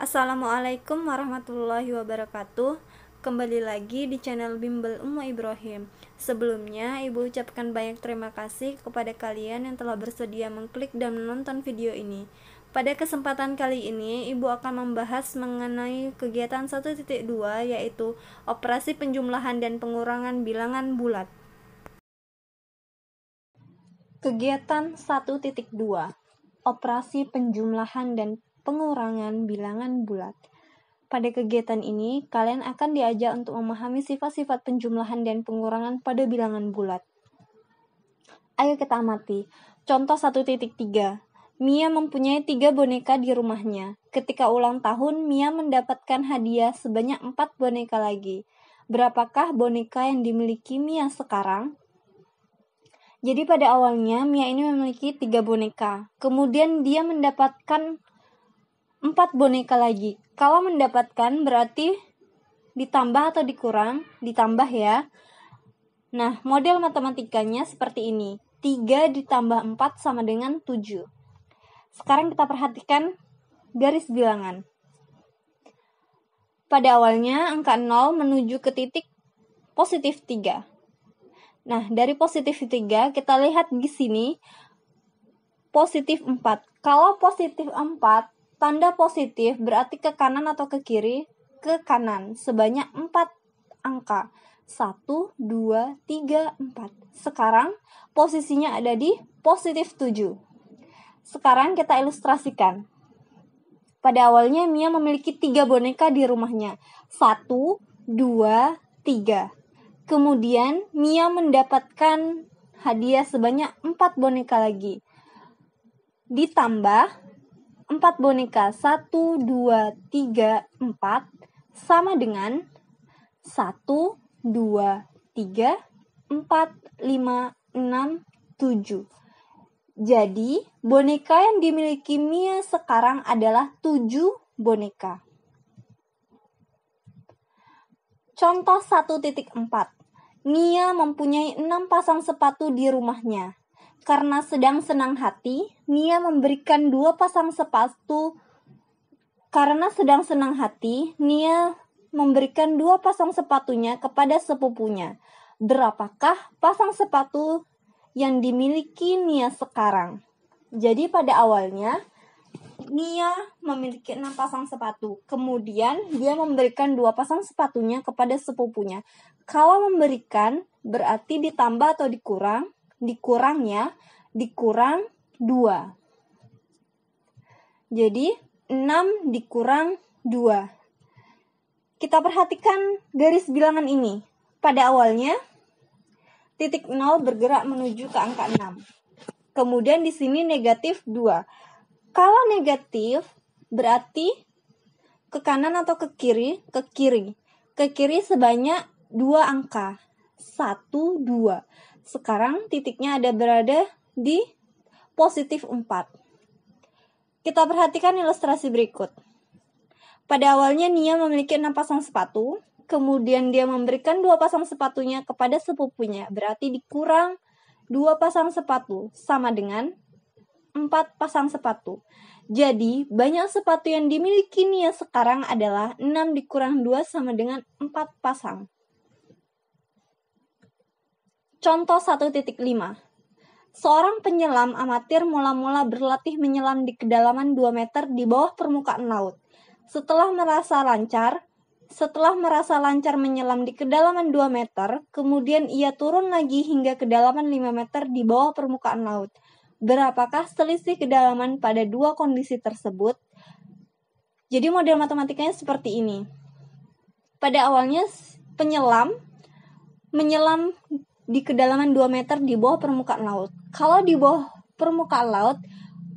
Assalamualaikum warahmatullahi wabarakatuh. Kembali lagi di channel Bimbel Ummu Ibrahim. Sebelumnya, Ibu ucapkan banyak terima kasih kepada kalian yang telah bersedia mengklik dan menonton video ini. Pada kesempatan kali ini, Ibu akan membahas mengenai kegiatan 1.2, yaitu operasi penjumlahan dan pengurangan bilangan bulat. Kegiatan 1.2, operasi penjumlahan dan pengurangan bilangan bulat. Pada kegiatan ini, kalian akan diajak untuk memahami sifat-sifat penjumlahan dan pengurangan pada bilangan bulat. Ayo kita amati. Contoh 1.3. Mia mempunyai 3 boneka di rumahnya. Ketika ulang tahun, Mia mendapatkan hadiah sebanyak 4 boneka lagi. Berapakah boneka yang dimiliki Mia sekarang? Jadi pada awalnya Mia ini memiliki 3 boneka. Kemudian dia mendapatkan 4 boneka lagi. Kalau mendapatkan berarti ditambah atau dikurang? Ditambah ya. Nah, model matematikanya seperti ini. 3 ditambah 4 sama dengan 7. Sekarang kita perhatikan garis bilangan. Pada awalnya angka 0 menuju ke titik positif 3. Nah, dari positif 3 kita lihat di sini positif 4. Kalau positif 4, tanda positif berarti ke kanan atau ke kiri? Ke kanan, sebanyak 4 angka. 1, 2, 3, 4. Sekarang posisinya ada di positif 7. Sekarang kita ilustrasikan. Pada awalnya Mia memiliki 3 boneka di rumahnya. 1, 2, 3. Kemudian Mia mendapatkan hadiah sebanyak 4 boneka lagi. Ditambah 4 boneka 1, 2, 3, 4 sama dengan 1, 2, 3, 4, 5, 6, 7. Jadi boneka yang dimiliki Mia sekarang adalah 7 boneka. Contoh 1.4. Mia mempunyai 6 pasang sepatu di rumahnya. Karena sedang senang hati, Mia memberikan 2 pasang sepatu. Karena sedang senang hati, Mia memberikan 2 pasang sepatunya kepada sepupunya. Berapakah pasang sepatu yang dimiliki Mia sekarang? Jadi pada awalnya Mia memiliki 6 pasang sepatu. Kemudian dia memberikan 2 pasang sepatunya kepada sepupunya. Kalau memberikan berarti ditambah atau dikurang? Dikurangnya, dikurang 2. Jadi 6 dikurang 2. Kita perhatikan garis bilangan ini. Pada awalnya titik 0 bergerak menuju ke angka 6. Kemudian di sini negatif 2. Kalau negatif berarti ke kanan atau ke kiri? Ke kiri. Ke kiri sebanyak 2 angka. 1, 2. Sekarang titiknya berada di positif 4. Kita perhatikan ilustrasi berikut. Pada awalnya Nia memiliki 6 pasang sepatu. Kemudian dia memberikan 2 pasang sepatunya kepada sepupunya. Berarti dikurang 2 pasang sepatu sama dengan 4 pasang sepatu. Jadi, banyak sepatu yang dimiliki Nia sekarang adalah 6 dikurang 2 sama dengan 4 pasang. Contoh 1.5. Seorang penyelam amatir mula-mula berlatih menyelam di kedalaman 2 meter di bawah permukaan laut. Setelah merasa lancar menyelam di kedalaman 2 meter, kemudian ia turun lagi hingga kedalaman 5 meter di bawah permukaan laut. Berapakah selisih kedalaman pada 2 kondisi tersebut? Jadi model matematikanya seperti ini. Pada awalnya penyelam menyelam di kedalaman 2 meter di bawah permukaan laut. Kalau di bawah permukaan laut,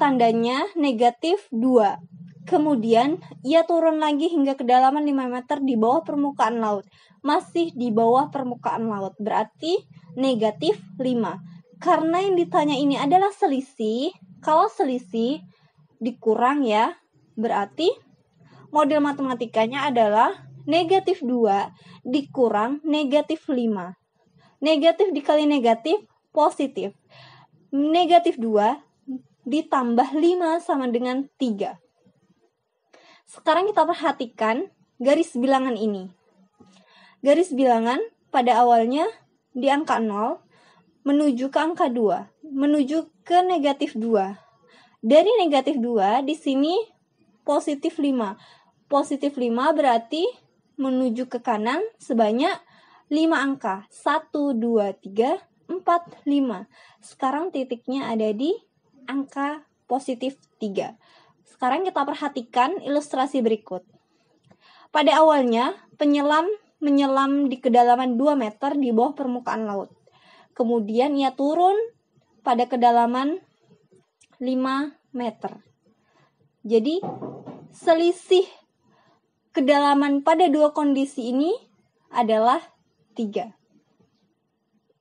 tandanya negatif 2. Kemudian, ia turun lagi hingga kedalaman 5 meter di bawah permukaan laut. Masih di bawah permukaan laut, berarti negatif 5. Karena yang ditanya ini adalah selisih, kalau selisih dikurang ya, berarti model matematikanya adalah negatif 2 dikurang negatif 5. Negatif dikali negatif, positif. Negatif 2 ditambah 5 sama dengan 3. Sekarang kita perhatikan garis bilangan ini. Garis bilangan pada awalnya di angka 0 menuju ke angka 2, menuju ke negatif 2. Dari negatif 2 di sini positif 5. Positif 5 berarti menuju ke kanan sebanyak 5 angka. 1, 2, 3, 4, 5. Sekarang titiknya ada di angka positif 3. Sekarang kita perhatikan ilustrasi berikut. Pada awalnya, penyelam menyelam di kedalaman 2 meter di bawah permukaan laut. Kemudian ia turun pada kedalaman 5 meter. Jadi, selisih kedalaman pada dua kondisi ini adalah 3.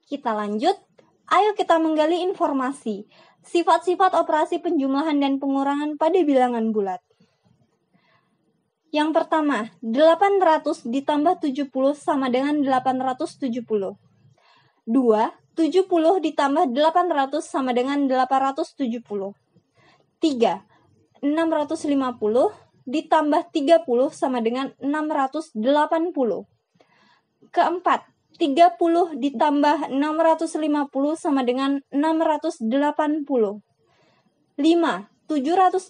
Kita lanjut. Ayo kita menggali informasi. Sifat-sifat operasi penjumlahan dan pengurangan pada bilangan bulat. Yang pertama, 800 ditambah 70 sama dengan 870. 2. 70 ditambah 800 sama dengan 870. 3. 650 ditambah 30 sama dengan 680. Keempat, 30 ditambah 650 sama dengan 680. 5. 780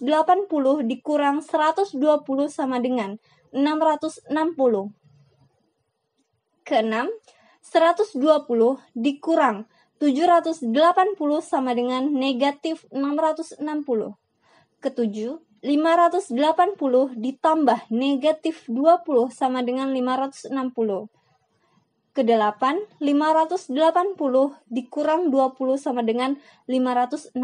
dikurang 120 sama dengan 660. Keenam, 120 dikurang 780 sama dengan negatif 660. Ketujuh, 580 ditambah negatif 20 sama dengan 560. Kedelapan, 580 dikurang 20 sama dengan 560.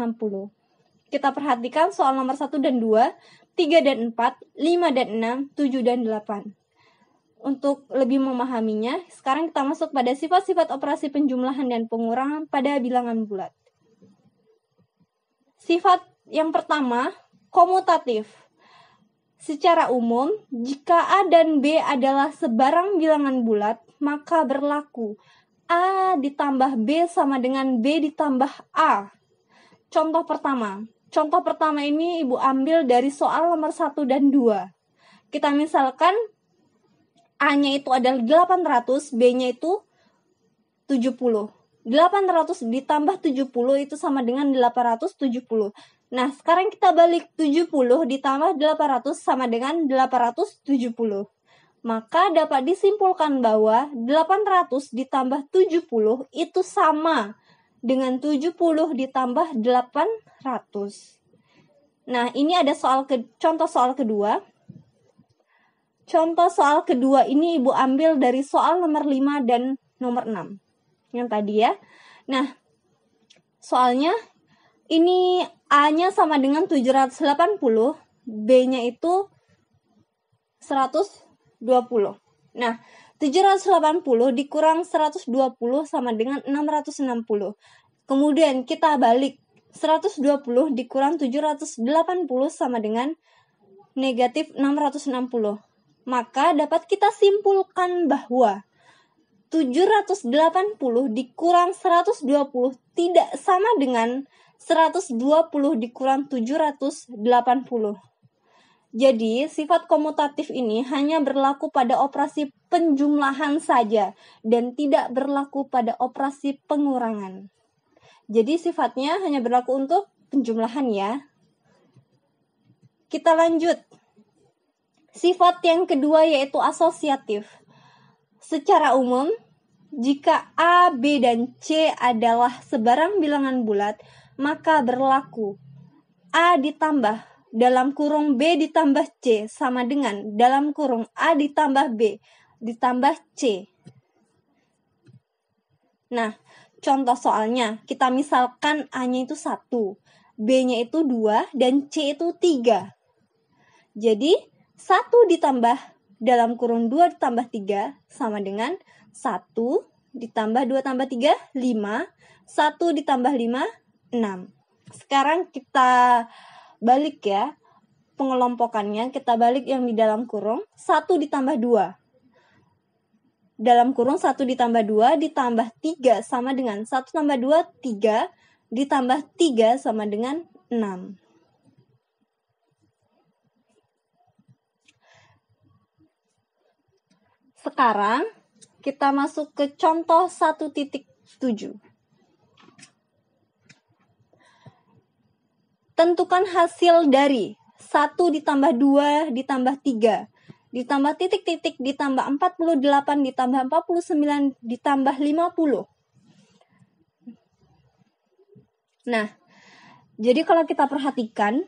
Kita perhatikan soal nomor 1 dan 2, 3 dan 4, 5 dan 6, 7 dan 8. Untuk lebih memahaminya, sekarang kita masuk pada sifat-sifat operasi penjumlahan dan pengurangan pada bilangan bulat. Sifat yang pertama, komutatif. Secara umum, jika A dan B adalah sebarang bilangan bulat, maka berlaku A ditambah B sama dengan B ditambah A. Contoh pertama. Contoh pertama ini Ibu ambil dari soal nomor 1 dan 2. Kita misalkan A-nya itu adalah 800, B-nya itu 70. 800 ditambah 70 itu sama dengan 870. Nah, sekarang kita balik 70 ditambah 800 sama dengan 870. Maka dapat disimpulkan bahwa 800 ditambah 70 itu sama dengan 70 ditambah 800. Nah, ini ada contoh soal kedua. Contoh soal kedua ini Ibu ambil dari soal nomor 5 dan nomor 6. Yang tadi ya. Nah, soalnya ini A-nya sama dengan 780, B-nya itu 120. Nah, 780 dikurang 120 sama dengan 660. Kemudian kita balik 120 dikurang 780 sama dengan negatif 660. Maka dapat kita simpulkan bahwa 780 dikurang 120 tidak sama dengan 120 dikurang 780. Jadi, sifat komutatif ini hanya berlaku pada operasi penjumlahan saja dan tidak berlaku pada operasi pengurangan. Jadi, sifatnya hanya berlaku untuk penjumlahan ya. Kita lanjut. Sifat yang kedua yaitu asosiatif. Secara umum, jika A, B, dan C adalah sebarang bilangan bulat, maka berlaku A ditambah dalam kurung B ditambah C sama dengan dalam kurung A ditambah B ditambah C. Nah, contoh soalnya, kita misalkan A-nya itu 1, B-nya itu 2, dan C itu 3. Jadi, 1 ditambah dalam kurung 2 ditambah 3 sama dengan 1 ditambah 2 tambah 3, 5. 1 ditambah 5, 6. Sekarang kita balik ya pengelompokannya. Kita balik yang di dalam kurung. 1 ditambah 2. Dalam kurung 1 ditambah 2 ditambah 3 sama dengan 1 tambah 2, 3. Ditambah 3 sama dengan 6. Sekarang kita masuk ke contoh 1.7. Tentukan hasil dari 1 ditambah 2 ditambah 3 ditambah titik-titik ditambah 48 ditambah 49 ditambah 50. Nah, jadi kalau kita perhatikan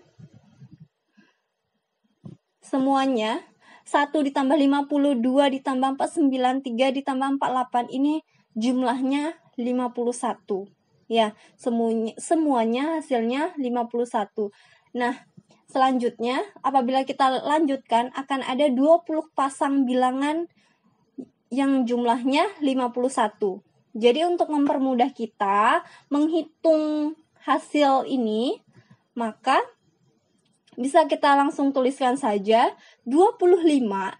semuanya 1 ditambah 50, 2 ditambah 49, 3 ditambah 48 ini jumlahnya 51. Ya, semuanya hasilnya 51. Nah, selanjutnya apabila kita lanjutkan akan ada 20 pasang bilangan yang jumlahnya 51. Jadi untuk mempermudah kita menghitung hasil ini, maka bisa kita langsung tuliskan saja 25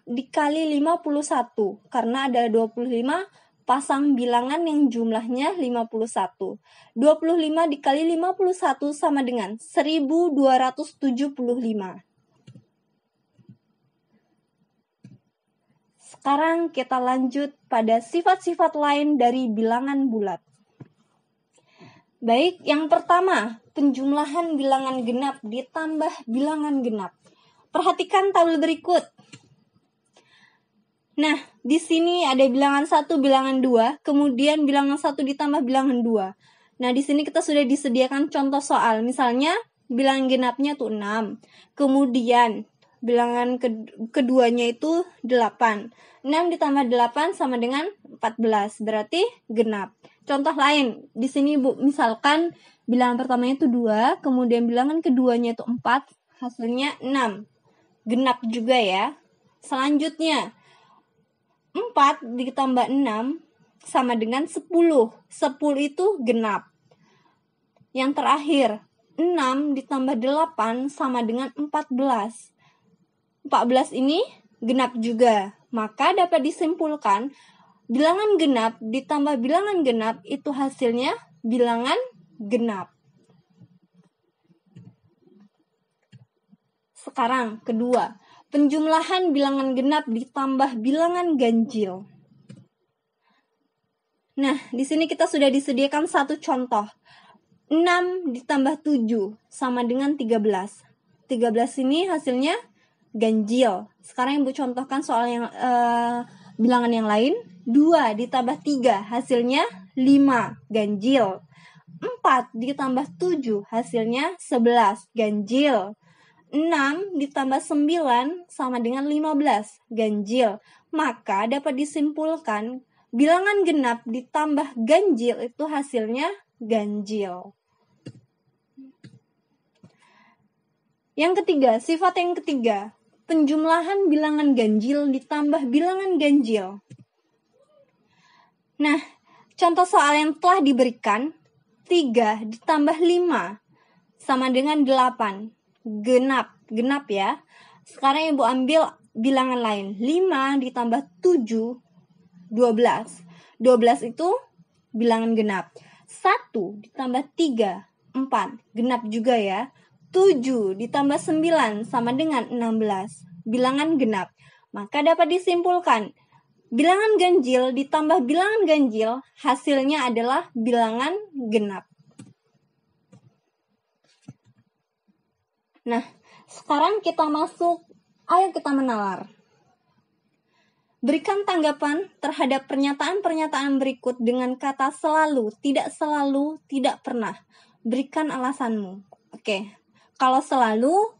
dikali 51 karena ada 25 pasang bilangan yang jumlahnya 51. 25 dikali 51 sama dengan 1275. Sekarang kita lanjut pada sifat-sifat lain dari bilangan bulat. Baik, yang pertama, penjumlahan bilangan genap ditambah bilangan genap. Perhatikan tabel berikut. Nah, di sini ada bilangan 1, bilangan 2, kemudian bilangan 1 ditambah bilangan 2. Nah, di sini kita sudah disediakan contoh soal. Misalnya, bilangan genapnya tuh 6. Kemudian, bilangan keduanya itu 8. 6 ditambah 8 sama dengan 14, berarti genap. Contoh lain, di sini Bu, misalkan bilangan pertamanya itu 2, kemudian bilangan keduanya itu 4, hasilnya 6. Genap juga ya. Selanjutnya, 4 ditambah 6 sama dengan 10. 10 itu genap. Yang terakhir, 6 ditambah 8 sama dengan 14. 14 ini genap juga. Maka dapat disimpulkan, bilangan genap ditambah bilangan genap itu hasilnya bilangan genap. Sekarang, kedua, penjumlahan bilangan genap ditambah bilangan ganjil. Nah, di sini kita sudah disediakan satu contoh. 6 ditambah 7 sama dengan 13. 13 ini hasilnya ganjil. Sekarang Ibu contohkan soal yang bilangan yang lain. 2 ditambah 3 hasilnya 5, ganjil. 4 ditambah 7 hasilnya 11, ganjil. 6 ditambah 9 sama dengan 15, ganjil. Maka dapat disimpulkan bilangan genap ditambah ganjil itu hasilnya ganjil. Yang ketiga, sifat yang ketiga, penjumlahan bilangan ganjil ditambah bilangan ganjil. Nah, contoh soal yang telah diberikan, 3 ditambah 5 sama dengan 8. Genap ya. Sekarang Ibu ambil bilangan lain. 5 ditambah 7, 12. 12 itu bilangan genap. 1 ditambah 3, 4. Genap juga ya. 7 ditambah 9 sama dengan 16. Bilangan genap. Maka dapat disimpulkan, bilangan ganjil ditambah bilangan ganjil hasilnya adalah bilangan genap. Nah, sekarang kita masuk, ayo kita menalar. Berikan tanggapan terhadap pernyataan-pernyataan berikut dengan kata selalu, tidak pernah. Berikan alasanmu. Oke, kalau selalu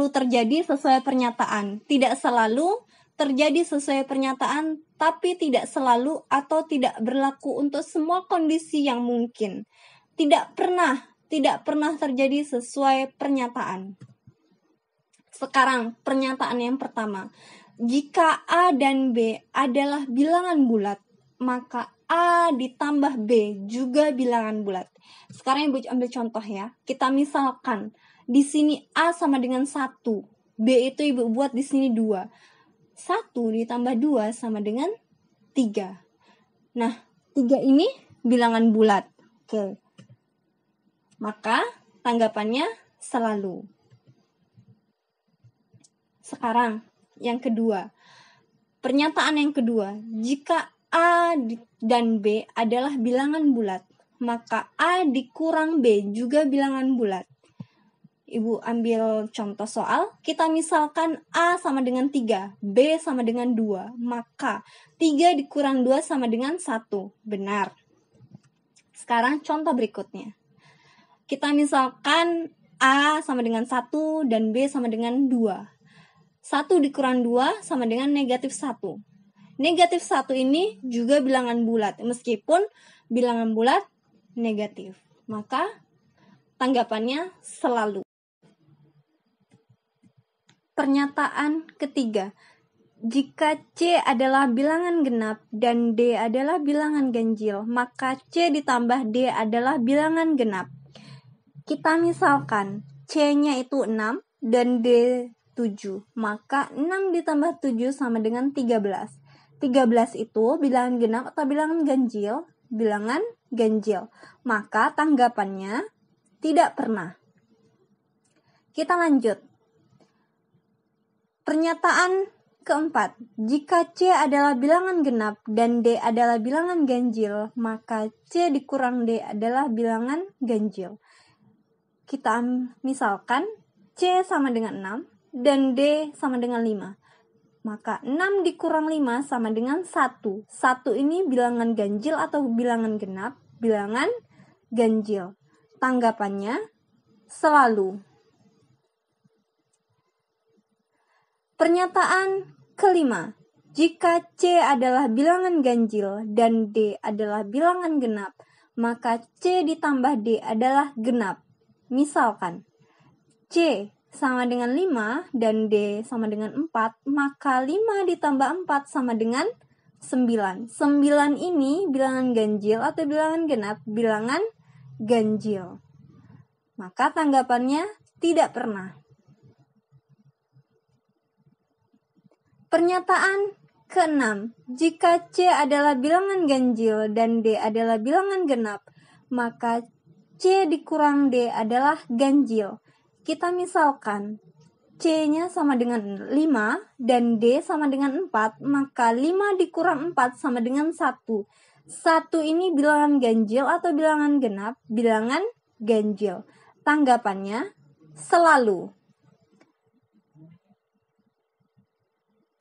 terjadi sesuai pernyataan. Tidak selalu terjadi sesuai pernyataan, tapi tidak selalu atau tidak berlaku untuk semua kondisi yang mungkin. Tidak pernah terjadi sesuai pernyataan. Sekarang pernyataan yang pertama. Jika A dan B adalah bilangan bulat, maka A ditambah B juga bilangan bulat. Sekarang Ibu ambil contoh ya. Kita misalkan di sini A sama dengan 1, B itu Ibu buat di sini 2. 1 ditambah 2 sama dengan 3. Nah, 3 ini bilangan bulat. Oke. Maka tanggapannya selalu. Sekarang yang kedua, Pernyataan yang kedua, jika A dan B adalah bilangan bulat, maka A dikurang B juga bilangan bulat. Ibu ambil contoh soal, kita misalkan A sama dengan 3, B sama dengan 2, maka 3 dikurang 2 sama dengan 1, benar. Sekarang contoh berikutnya. Kita misalkan A sama dengan 1 dan B sama dengan 2. 1 dikurang 2 sama dengan negatif 1. Negatif 1 ini juga bilangan bulat, meskipun bilangan bulat negatif. Maka tanggapannya selalu. Pernyataan ketiga, jika C adalah bilangan genap dan D adalah bilangan ganjil, maka C ditambah D adalah bilangan genap. Kita misalkan C-nya itu 6 dan D 7, maka 6 ditambah 7 sama dengan 13. 13 itu bilangan genap atau bilangan ganjil? Bilangan ganjil. Maka tanggapannya tidak pernah. Kita lanjut. Pernyataan keempat, jika C adalah bilangan genap dan D adalah bilangan ganjil, maka C dikurang D adalah bilangan ganjil. Kita misalkan C sama dengan 6 dan D sama dengan 5. Maka 6 dikurang 5 sama dengan 1. 1 ini bilangan ganjil atau bilangan genap? Bilangan ganjil. Tanggapannya selalu. Pernyataan kelima, jika C adalah bilangan ganjil dan D adalah bilangan genap, maka C ditambah D adalah genap. Misalkan, C sama dengan 5 dan D sama dengan 4, maka 5 ditambah 4 sama dengan 9. 9 ini bilangan ganjil atau bilangan genap? Bilangan ganjil. Maka tanggapannya tidak pernah. Pernyataan keenam, jika C adalah bilangan ganjil dan D adalah bilangan genap, maka C dikurang D adalah ganjil. Kita misalkan C-nya sama dengan 5 dan D sama dengan 4, maka 5 dikurang 4 sama dengan 1. 1 ini bilangan ganjil atau bilangan genap? Bilangan ganjil. Tanggapannya selalu.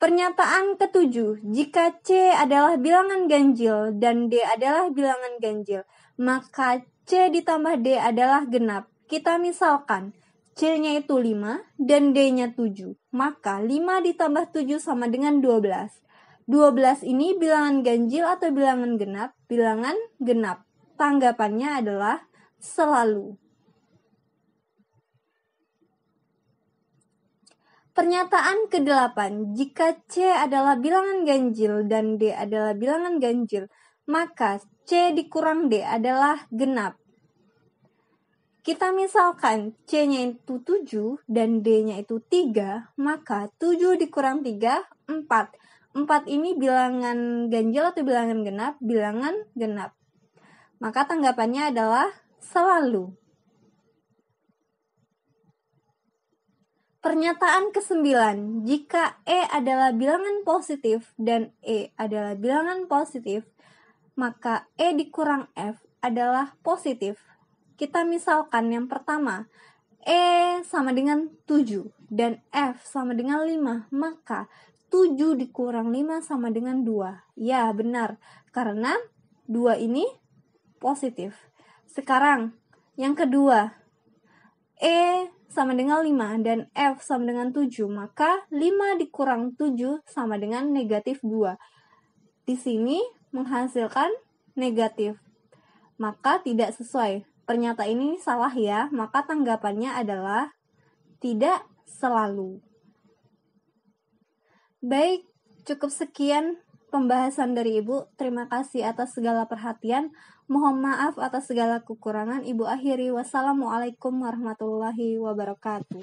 Pernyataan ketujuh, jika C adalah bilangan ganjil dan D adalah bilangan ganjil, maka C ditambah D adalah genap. Kita misalkan C-nya itu 5 dan D-nya 7, maka 5 ditambah 7 sama dengan 12. 12 ini bilangan ganjil atau bilangan genap? Bilangan genap. Tanggapannya adalah selalu. Pernyataan ke-8, jika C adalah bilangan ganjil dan D adalah bilangan ganjil, maka C dikurang D adalah genap. Kita misalkan C-nya itu 7 dan D-nya itu 3, maka 7 dikurang 3, 4. 4 ini bilangan ganjil atau bilangan genap? Bilangan genap. Maka tanggapannya adalah selalu. Pernyataan ke-9, jika E adalah bilangan positif dan E adalah bilangan positif, maka E dikurang F adalah positif. Kita misalkan yang pertama, E sama dengan 7 dan F sama dengan 5, maka 7 dikurang 5 sama dengan 2. Ya, benar, karena 2 ini positif. Sekarang, yang kedua, E sama dengan 5 dan F sama dengan 7, maka 5 dikurang 7 sama dengan negatif 2. Di sini menghasilkan negatif, maka tidak sesuai. Pernyataan ini salah ya, maka tanggapannya adalah tidak selalu. Baik, cukup sekian pembahasan dari Ibu. Terima kasih atas segala perhatian. Mohon maaf atas segala kekurangan. Ibu akhiri. Wassalamualaikum warahmatullahi wabarakatuh.